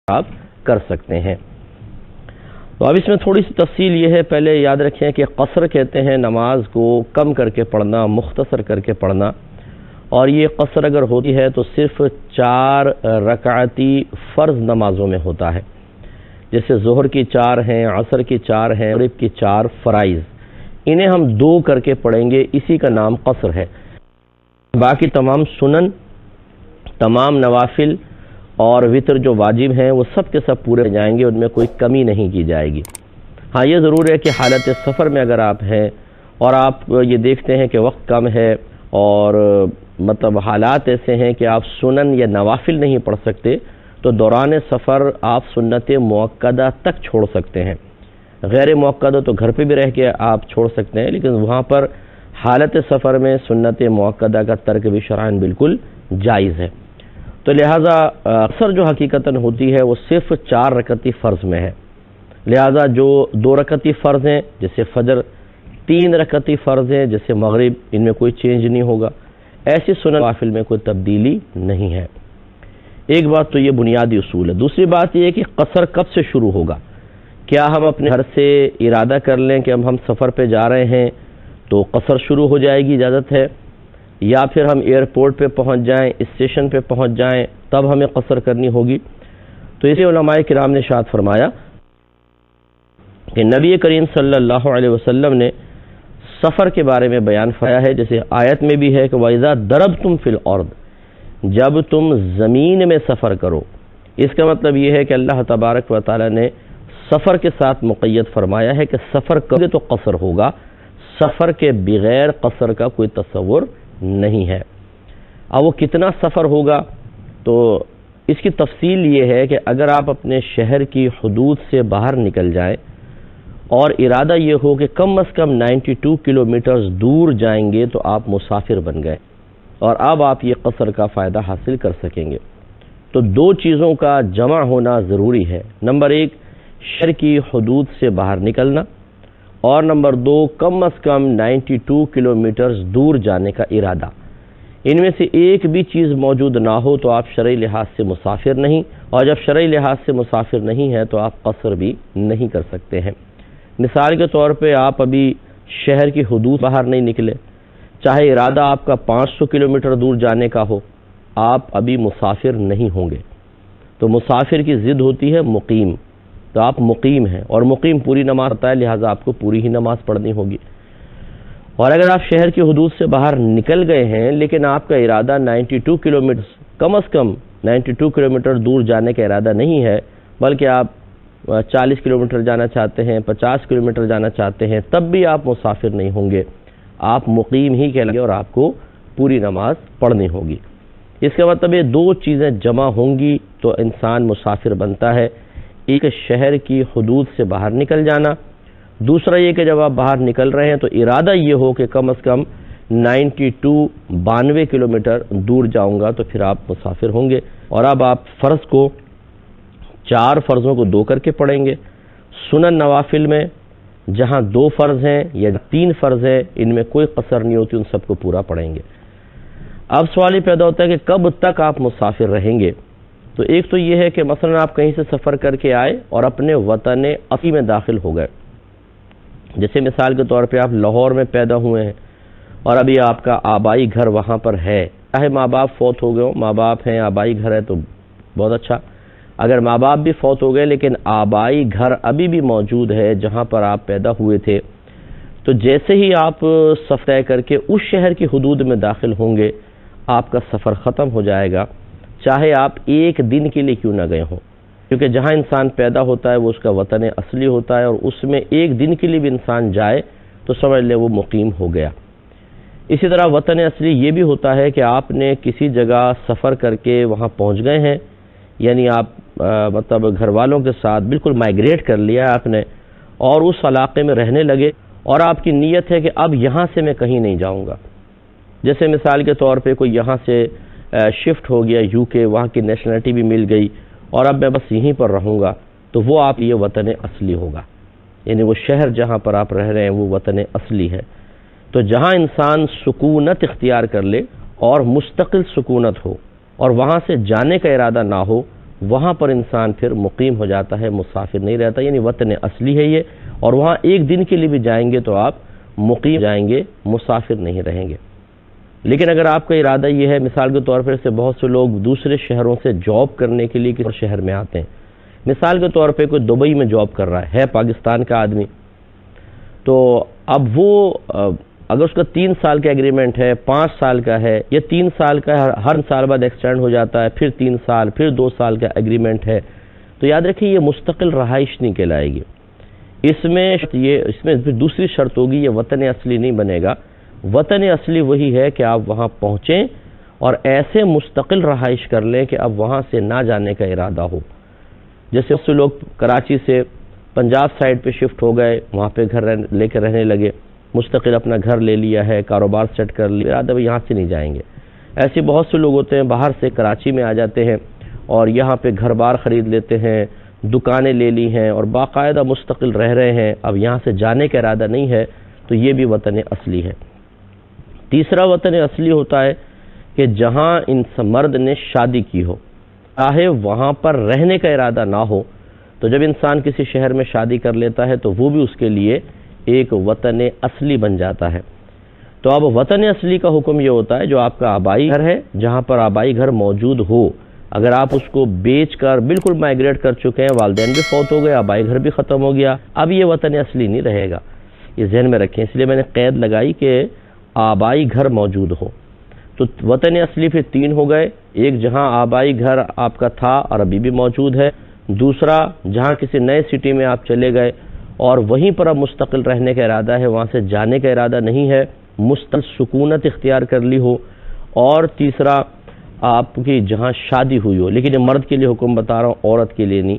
آپ کر سکتے ہیں۔ تو اب اس میں تھوڑی سی تفصیل یہ ہے، پہلے یاد رکھیں کہ قصر کہتے ہیں نماز کو کم کر کے پڑھنا، مختصر کر کے پڑھنا، اور یہ قصر اگر ہوتی ہے تو صرف 4 رکعتی فرض نمازوں میں ہوتا ہے، جیسے ظہر کی 4 ہیں، عصر کی 4 ہیں، مغرب کی 4 فرائض، انہیں ہم 2 کر کے پڑھیں گے، اسی کا نام قصر ہے۔ باقی تمام سنن، تمام نوافل اور وتر جو واجب ہیں وہ سب کے سب پورے جائیں گے، ان میں کوئی کمی نہیں کی جائے گی۔ ہاں یہ ضرور ہے کہ حالت سفر میں اگر آپ ہیں اور آپ یہ دیکھتے ہیں کہ وقت کم ہے اور مطلب حالات ایسے ہیں کہ آپ سنن یا نوافل نہیں پڑھ سکتے، تو دوران سفر آپ سنت مؤکدہ تک چھوڑ سکتے ہیں۔ غیر مؤکدہ تو گھر پہ بھی رہ کے آپ چھوڑ سکتے ہیں، لیکن وہاں پر حالت سفر میں سنت مؤکدہ کا ترک بھی شرعاً بالکل جائز ہے۔ تو لہٰذا اکثر جو حقیقتاً ہوتی ہے وہ صرف 4 رکعتی فرض میں ہے، لہٰذا جو 2 رکعتی فرض ہیں جیسے فجر، 3 رکعتی فرض ہیں جیسے مغرب، ان میں کوئی چینج نہیں ہوگا، ایسی سنن نوافل میں کوئی تبدیلی نہیں ہے۔ ایک بات تو یہ بنیادی اصول ہے۔ دوسری بات یہ ہے کہ قصر کب سے شروع ہوگا؟ کیا ہم اپنے گھر سے ارادہ کر لیں کہ ہم سفر پہ جا رہے ہیں تو قصر شروع ہو جائے گی، اجازت ہے، یا پھر ہم ایئرپورٹ پہ پہنچ جائیں، اسٹیشن پہ پہنچ جائیں تب ہمیں قصر کرنی ہوگی؟ تو اسی علماء کرام نے ارشاد فرمایا کہ نبی کریم صلی اللہ علیہ وسلم نے سفر کے بارے میں بیان فرمایا ہے، جیسے آیت میں بھی ہے کہ وَإِذَا ضَرَبْتُمْ فِي الْأَرْضِ، جب تم زمین میں سفر کرو۔ اس کا مطلب یہ ہے کہ اللہ تبارک و تعالی نے سفر کے ساتھ مقید فرمایا ہے کہ سفر کرو تو قصر ہوگا، سفر کے بغیر قصر کا کوئی تصور نہیں ہے۔ اب وہ کتنا سفر ہوگا؟ تو اس کی تفصیل یہ ہے کہ اگر آپ اپنے شہر کی حدود سے باہر نکل جائیں اور ارادہ یہ ہو کہ کم از کم 92 کلومیٹرز دور جائیں گے تو آپ مسافر بن گئے اور اب آپ یہ قصر کا فائدہ حاصل کر سکیں گے۔ تو 2 چیزوں کا جمع ہونا ضروری ہے، نمبر 1 شہر کی حدود سے باہر نکلنا، اور نمبر 2 کم از کم 92 کلومیٹرز دور جانے کا ارادہ۔ ان میں سے ایک بھی چیز موجود نہ ہو تو آپ شرعی لحاظ سے مسافر نہیں، اور جب شرعی لحاظ سے مسافر نہیں ہے تو آپ قصر بھی نہیں کر سکتے ہیں۔ مثال کے طور پہ آپ ابھی شہر کی حدود باہر نہیں نکلے، چاہے ارادہ آپ کا 500 کلومیٹر دور جانے کا ہو، آپ ابھی مسافر نہیں ہوں گے۔ تو مسافر کی ضد ہوتی ہے مقیم، تو آپ مقیم ہیں اور مقیم پوری نماز پڑھتا ہے، لہٰذا آپ کو پوری ہی نماز پڑھنی ہوگی۔ اور اگر آپ شہر کی حدود سے باہر نکل گئے ہیں لیکن آپ کا ارادہ 92 کلومیٹر، کم از کم 92 کلومیٹر دور جانے کا ارادہ نہیں ہے، بلکہ آپ 40 کلومیٹر جانا چاہتے ہیں، 50 کلومیٹر جانا چاہتے ہیں، تب بھی آپ مسافر نہیں ہوں گے، آپ مقیم ہی کہلائیں گے اور آپ کو پوری نماز پڑھنی ہوگی۔ اس کا مطلب یہ 2 چیزیں جمع ہوں گی تو انسان مسافر بنتا ہے، ایک شہر کی حدود سے باہر نکل جانا، دوسرا یہ کہ جب آپ باہر نکل رہے ہیں تو ارادہ یہ ہو کہ کم از کم 92 کلومیٹر دور جاؤں گا، تو پھر آپ مسافر ہوں گے۔ اور اب آپ فرض کو 4 فرضوں کو 2 کر کے پڑھیں گے، سنن نوافل میں جہاں 2 فرض ہیں یا 3 فرض ہیں ان میں کوئی قصر نہیں ہوتی، ان سب کو پورا پڑھیں گے۔ اب سوال یہ پیدا ہوتا ہے کہ کب تک آپ مسافر رہیں گے؟ تو ایک تو یہ ہے کہ مثلا آپ کہیں سے سفر کر کے آئے اور اپنے وطن اصلی میں داخل ہو گئے، جیسے مثال کے طور پہ آپ لاہور میں پیدا ہوئے ہیں اور ابھی آپ کا آبائی گھر وہاں پر ہے، چاہے ماں باپ فوت ہو گئے ہوں، ماں باپ ہیں، آبائی گھر ہے تو بہت اچھا، اگر ماں باپ بھی فوت ہو گئے لیکن آبائی گھر ابھی بھی موجود ہے جہاں پر آپ پیدا ہوئے تھے، تو جیسے ہی آپ سفر طے کر کے اس شہر کی حدود میں داخل ہوں گے آپ کا سفر ختم ہو جائے گا، چاہے آپ 1 دن کے لیے کیوں نہ گئے ہوں، کیونکہ جہاں انسان پیدا ہوتا ہے وہ اس کا وطن اصلی ہوتا ہے، اور اس میں 1 دن کے لیے بھی انسان جائے تو سمجھ لے وہ مقیم ہو گیا۔ اسی طرح وطن اصلی یہ بھی ہوتا ہے کہ آپ نے کسی جگہ سفر کر کے وہاں پہنچ گئے ہیں، یعنی آپ مطلب گھر والوں کے ساتھ بالکل مائیگریٹ کر لیا آپ نے اور اس علاقے میں رہنے لگے، اور آپ کی نیت ہے کہ اب یہاں سے میں کہیں نہیں جاؤں گا۔ جیسے مثال کے طور پہ کوئی یہاں سے شفٹ ہو گیا UK، وہاں کی نیشنلٹی بھی مل گئی اور اب میں بس یہیں پر رہوں گا، تو وہ آپ یہ وطن اصلی ہوگا، یعنی وہ شہر جہاں پر آپ رہ رہے ہیں وہ وطن اصلی ہے۔ تو جہاں انسان سکونت اختیار کر لے اور مستقل سکونت ہو اور وہاں سے جانے کا ارادہ نہ ہو، وہاں پر انسان پھر مقیم ہو جاتا ہے، مسافر نہیں رہتا، یعنی وطن اصلی ہے یہ، اور وہاں ایک دن کے لیے بھی جائیں گے تو آپ مقیم جائیں گے، مسافر نہیں رہیں گے۔ لیکن اگر آپ کا ارادہ یہ ہے، مثال کے طور پر سے بہت سے لوگ دوسرے شہروں سے جاب کرنے کے لیے کسی شہر میں آتے ہیں، مثال کے طور پہ کوئی دبئی میں جاب کر رہا ہے پاکستان کا آدمی، تو اب وہ اگر اس کا 3 سال کا ایگریمنٹ ہے، 5 سال کا ہے، یا 3 سال کا ہے، ہر سال بعد ایکسٹینڈ ہو جاتا ہے، پھر 3 سال، پھر 2 سال کا ایگریمنٹ ہے، تو یاد رکھیں یہ مستقل رہائش نہیں کہلائے گی۔ اس میں پھر دوسری شرط ہوگی، یہ وطن اصلی نہیں بنے گا۔ وطن اصلی وہی ہے کہ آپ وہاں پہنچیں اور ایسے مستقل رہائش کر لیں کہ اب وہاں سے نہ جانے کا ارادہ ہو۔ جیسے اس لوگ کراچی سے پنجاب سائڈ پہ شفٹ ہو گئے، وہاں پہ گھر لے کے رہنے لگے، مستقل اپنا گھر لے لیا ہے، کاروبار سیٹ کر لیا، ارادہ بھی یہاں سے نہیں جائیں گے۔ ایسے بہت سے لوگ ہوتے ہیں باہر سے کراچی میں آ جاتے ہیں اور یہاں پہ گھر بار خرید لیتے ہیں، دکانیں لے لی ہیں اور باقاعدہ مستقل رہ رہے ہیں، اب یہاں سے جانے کا ارادہ نہیں ہے، تو یہ بھی وطن اصلی ہے۔ تیسرا وطن اصلی ہوتا ہے کہ جہاں ان مرد نے شادی کی ہو، چاہے وہاں پر رہنے کا ارادہ نہ ہو، تو جب انسان کسی شہر میں شادی کر لیتا ہے تو وہ بھی اس کے لیے ایک وطن اصلی بن جاتا ہے۔ تو اب وطن اصلی کا حکم یہ ہوتا ہے جو آپ کا آبائی گھر ہے، جہاں پر آبائی گھر موجود ہو، اگر آپ اس کو بیچ کر بالکل مائیگریٹ کر چکے ہیں، والدین بھی فوت ہو گئے، آبائی گھر بھی ختم ہو گیا، اب یہ وطن اصلی نہیں رہے گا، یہ ذہن میں رکھیں۔ اس لیے میں نے قید لگائی کہ آبائی گھر موجود ہو۔ تو وطن اصلی پھر 3 ہو گئے، ایک جہاں آبائی گھر آپ کا تھا اور ابھی بھی موجود ہے، دوسرا جہاں کسی نئے سٹی میں آپ چلے گئے اور وہیں پر اب مستقل رہنے کا ارادہ ہے، وہاں سے جانے کا ارادہ نہیں ہے، مستقل سکونت اختیار کر لی ہو، اور تیسرا آپ کی جہاں شادی ہوئی ہو، لیکن یہ مرد کے لیے حکم بتا رہا ہوں، عورت کے لیے نہیں۔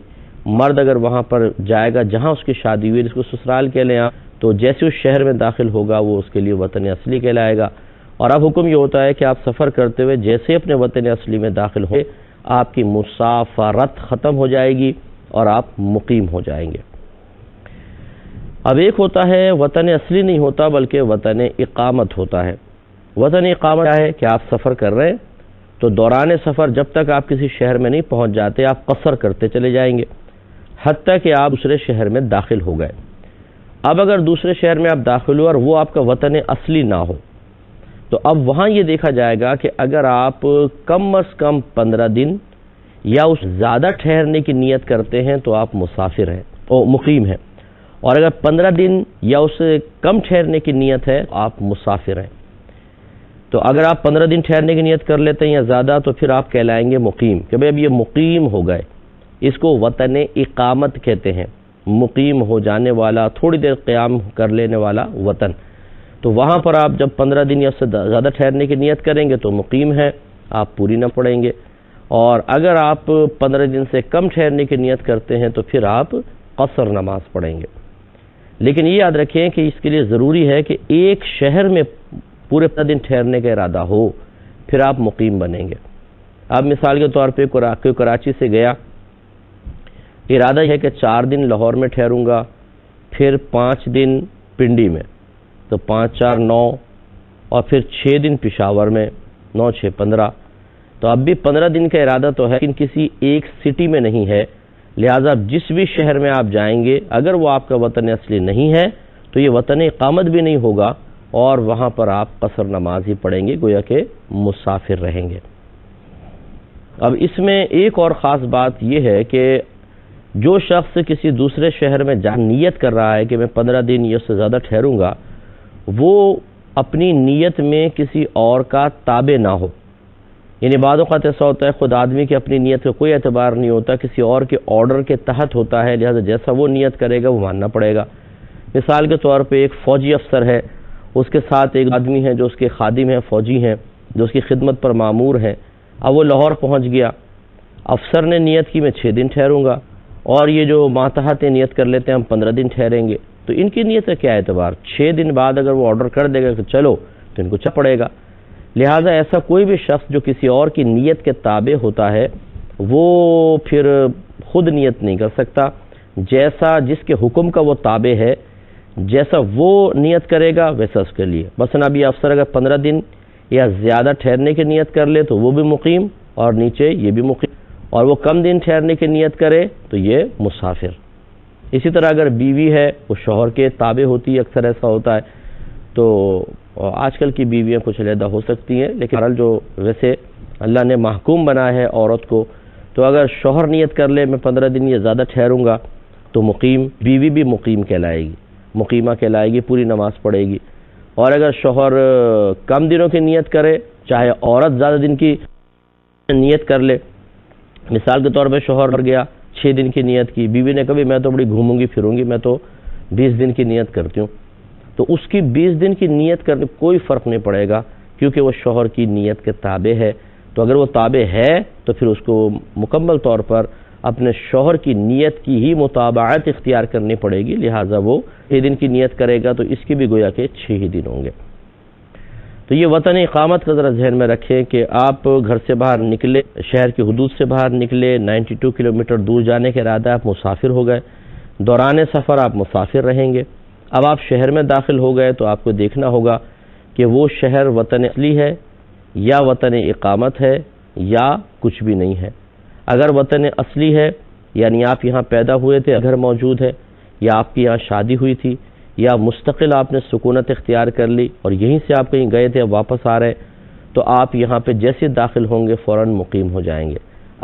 مرد اگر وہاں پر جائے گا جہاں اس کی شادی ہوئی، جس کو سسرال کہہ لیں آپ، تو جیسے اس شہر میں داخل ہوگا وہ اس کے لیے وطن اصلی کہلائے گا۔ اور اب حکم یہ ہوتا ہے کہ آپ سفر کرتے ہوئے جیسے اپنے وطن اصلی میں داخل ہوئے، آپ کی مسافرت ختم ہو جائے گی اور آپ مقیم ہو جائیں گے۔ اب ایک ہوتا ہے وطن اصلی نہیں ہوتا بلکہ وطن اقامت ہوتا ہے۔ وطن اقامت کیا ہے کہ آپ سفر کر رہے ہیں تو دوران سفر جب تک آپ کسی شہر میں نہیں پہنچ جاتے آپ قصر کرتے چلے جائیں گے حتیٰ کہ آپ دوسرے شہر میں داخل ہو گئے۔ اب اگر دوسرے شہر میں آپ داخل ہو اور وہ آپ کا وطن اصلی نہ ہو تو اب وہاں یہ دیکھا جائے گا کہ اگر آپ کم از کم 15 دن یا اس زیادہ ٹھہرنے کی نیت کرتے ہیں تو آپ مسافر ہیں اور مقیم ہیں، اور اگر 15 دن یا اس سے کم ٹھہرنے کی نیت ہے آپ مسافر ہیں۔ تو اگر آپ 15 دن ٹھہرنے کی نیت کر لیتے ہیں یا زیادہ تو پھر آپ کہلائیں گے مقیم، کہ بھئی اب یہ مقیم ہو گئے، اس کو وطن اقامت کہتے ہیں، مقیم ہو جانے والا، تھوڑی دیر قیام کر لینے والا وطن۔ تو وہاں پر آپ جب 15 دن یا اس سے زیادہ ٹھہرنے کی نیت کریں گے تو مقیم ہے، آپ پوری نہ پڑیں گے، اور اگر آپ 15 دن سے کم ٹھہرنے کی نیت کرتے ہیں تو پھر آپ قصر نماز پڑھیں گے۔ لیکن یہ یاد رکھیں کہ اس کے لیے ضروری ہے کہ ایک شہر میں پورے 15 دن ٹھہرنے کا ارادہ ہو، پھر آپ مقیم بنیں گے۔ اب مثال کے طور پہ کراچی سے گیا، ارادہ یہ ہے کہ 4 دن لاہور میں ٹھہروں گا، پھر 5 دن پنڈی میں، تو 5 4 9، اور پھر 6 دن پشاور میں، 9 6 15۔ تو اب بھی 15 دن کا ارادہ تو ہے لیکن کسی ایک سٹی میں نہیں ہے، لہٰذا جس بھی شہر میں آپ جائیں گے اگر وہ آپ کا وطن اصلی نہیں ہے تو یہ وطن اقامت بھی نہیں ہوگا اور وہاں پر آپ قصر نماز ہی پڑھیں گے، گویا کہ مسافر رہیں گے۔ اب اس میں ایک اور خاص بات یہ ہے کہ جو شخص کسی دوسرے شہر میں نیت کر رہا ہے کہ میں 15 دن یا اس سے زیادہ ٹھہروں گا، وہ اپنی نیت میں کسی اور کا تابع نہ ہو۔ یعنی بعض اوقات ایسا ہوتا ہے خود آدمی کی اپنی نیت کا کوئی اعتبار نہیں ہوتا، کسی اور کے آرڈر کے تحت ہوتا ہے، لہذا جیسا وہ نیت کرے گا وہ ماننا پڑے گا۔ مثال کے طور پہ ایک فوجی افسر ہے، اس کے ساتھ ایک آدمی ہے جو اس کے خادم ہیں، فوجی ہیں جو اس کی خدمت پر مامور ہیں۔ اب وہ لاہور پہنچ گیا، افسر نے نیت کی میں 6 دن ٹھہروں گا، اور یہ جو ماتحت نیت کر لیتے ہیں ہم 15 دن ٹھہریں گے، تو ان کی نیت کا کیا اعتبار؟ 6 دن بعد اگر وہ آرڈر کر دے گا کہ چلو تو ان کو چل پڑے گا۔ لہٰذا ایسا کوئی بھی شخص جو کسی اور کی نیت کے تابع ہوتا ہے وہ پھر خود نیت نہیں کر سکتا، جیسا جس کے حکم کا وہ تابع ہے جیسا وہ نیت کرے گا ویسا اس کے لیے۔ مثلا ابھی افسر اگر 15 دن یا زیادہ ٹھہرنے کی نیت کر لے تو وہ بھی مقیم اور نیچے یہ بھی مقیم، اور وہ کم دن ٹھہرنے کی نیت کرے تو یہ مسافر۔ اسی طرح اگر بیوی ہے وہ شوہر کے تابع ہوتی ہے، اکثر ایسا ہوتا ہے، تو آج کل کی بیویاں کچھ علیحدہ ہو سکتی ہیں، لیکن جو ویسے اللہ نے محکوم بنا ہے عورت کو، تو اگر شوہر نیت کر لے میں 15 دن یا زیادہ ٹھہروں گا تو مقیم، بیوی بھی مقیم کہلائے گی، مقیمہ کہلائے گی، پوری نماز پڑھے گی۔ اور اگر شوہر کم دنوں کی نیت کرے، چاہے عورت زیادہ دن کی نیت کر لے، مثال کے طور پہ شوہر مر گیا، 6 دن کی نیت کی، بیوی نے کبھی میں تو بڑی گھوموں گی پھروں گی، میں تو 20 دن کی نیت کرتی ہوں، تو اس کی 20 دن کی نیت کرنے کوئی فرق نہیں پڑے گا، کیونکہ وہ شوہر کی نیت کے تابع ہے۔ تو اگر وہ تابع ہے تو پھر اس کو مکمل طور پر اپنے شوہر کی نیت کی ہی مطابعت اختیار کرنی پڑے گی، لہٰذا وہ 6 دن کی نیت کرے گا تو اس کی بھی گویا کہ 6 ہی دن ہوں گے۔ تو یہ وطن اقامت کا ذرا ذہن میں رکھیں کہ آپ گھر سے باہر نکلے، شہر کی حدود سے باہر نکلے، 92 کلومیٹر دور جانے کے ارادہ آپ مسافر ہو گئے، دوران سفر آپ مسافر رہیں گے۔ اب آپ شہر میں داخل ہو گئے تو آپ کو دیکھنا ہوگا کہ وہ شہر وطن اصلی ہے یا وطن اقامت ہے یا کچھ بھی نہیں ہے۔ اگر وطن اصلی ہے یعنی آپ یہاں پیدا ہوئے تھے، گھر موجود ہے، یا آپ کی یہاں شادی ہوئی تھی، یا مستقل آپ نے سکونت اختیار کر لی اور یہیں سے آپ کہیں گئے تھے واپس آ رہے، تو آپ یہاں پہ جیسے داخل ہوں گے فوراً مقیم ہو جائیں گے۔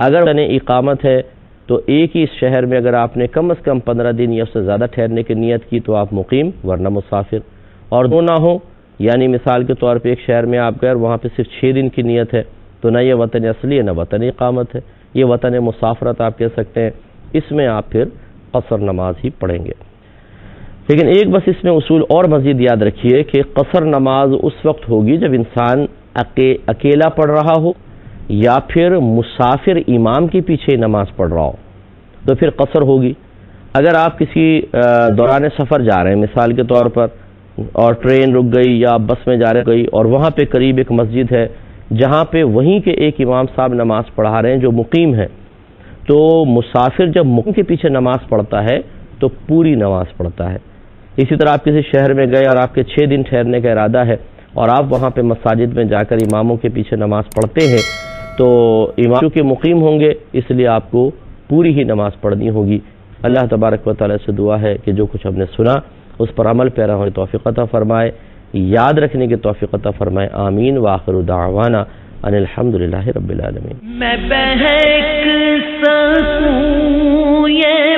اگر وطن اقامت ہے تو ایک ہی شہر میں اگر آپ نے کم از کم 15 دن یا اس سے زیادہ ٹھہرنے کی نیت کی تو آپ مقیم ورنہ مسافر، اور دو نہ ہو، یعنی مثال کے طور پہ ایک شہر میں آپ گئے وہاں پہ صرف 6 دن کی نیت ہے، تو نہ یہ وطن اصلی ہے نہ وطن اقامت ہے، یہ وطن مسافرت آپ کہہ سکتے ہیں۔ اس میں آپ پھر قصر نماز ہی پڑھیں گے۔ لیکن ایک بس اس میں اصول اور مزید یاد رکھیے کہ قصر نماز اس وقت ہوگی جب انسان اکیلا پڑھ رہا ہو یا پھر مسافر امام کے پیچھے نماز پڑھ رہا ہو، تو پھر قصر ہوگی۔ اگر آپ کسی دوران سفر جا رہے ہیں مثال کے طور پر، اور ٹرین رک گئی یا بس میں جا رہے گئی اور وہاں پہ قریب ایک مسجد ہے جہاں پہ وہیں کے ایک امام صاحب نماز پڑھا رہے ہیں جو مقیم ہے، تو مسافر جب مقیم کے پیچھے نماز پڑھتا ہے تو پوری نماز پڑھتا ہے۔ اسی طرح آپ کسی شہر میں گئے اور آپ کے 6 دن ٹھہرنے کا ارادہ ہے اور آپ وہاں پہ مساجد میں جا کر اماموں کے پیچھے نماز پڑھتے ہیں، تو امام چونکہ مقیم ہوں گے اس لیے آپ کو پوری ہی نماز پڑھنی ہوگی۔ اللہ تبارک و تعالیٰ سے دعا ہے کہ جو کچھ ہم نے سنا اس پر عمل پیرا ہونے توفیق عطا فرمائے، یاد رکھنے کی توفیق عطا فرمائے، آمین۔ وآخر دعوانا ان الحمدللہ رب العالمین۔ میں بہک سکوں یہ